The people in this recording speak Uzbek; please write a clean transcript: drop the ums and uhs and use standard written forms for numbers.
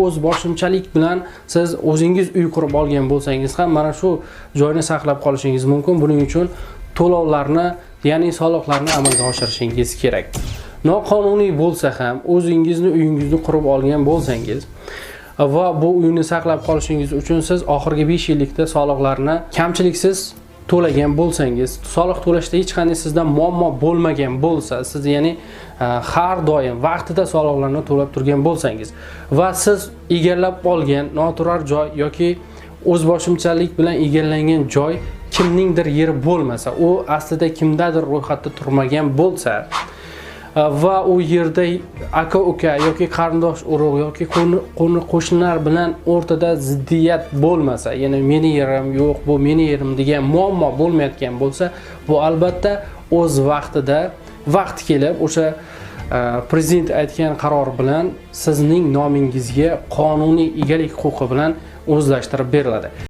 O'z boshimchalik bilan siz o'zingiz uy qurib olgan bo'lsangiz ham mana shu joyni saqlab qolishingiz mumkin. Buning uchun to'lovlarni, ya'ni soliqlarni amalga oshirishingiz kerak. Noqonuniy bo'lsa ham uyingizni qurib olgan bo'lsangiz va bu uyni saqlab qolishingiz uchun siz oxirgi 5 yillikda soliqlarni kamchiliksiz to'lagan bo'lsangiz, soliq to'lashda hech qanday sizdan muammo bo'lmagan bo'lsa, siz ya'ni har doim vaqtida soliqlarni to'lab turgan bo'lsangiz va siz egallab olgan noturar joy yoki o'zboshimchalik bilan egallangan joy kimningdir yeri bo'lmasa, u aslida kimdadir ro'yxatda turmagan bo'lsa va u yerda aka-uka yoki qarindosh urug' yoki qo'shnilar bilan o'rtada ziddiyat bo'lmasa, ya'ni meni yerim yo'q, bu meni yerim degan muammo bo'lmayotgan bo'lsa, bu albatta o'z vaqtida vaqt kelib o'sha prezident aytgan qaror bilan sizning nomingizga qonuniy egalik huquqi bilan o'zlashtirib beriladi.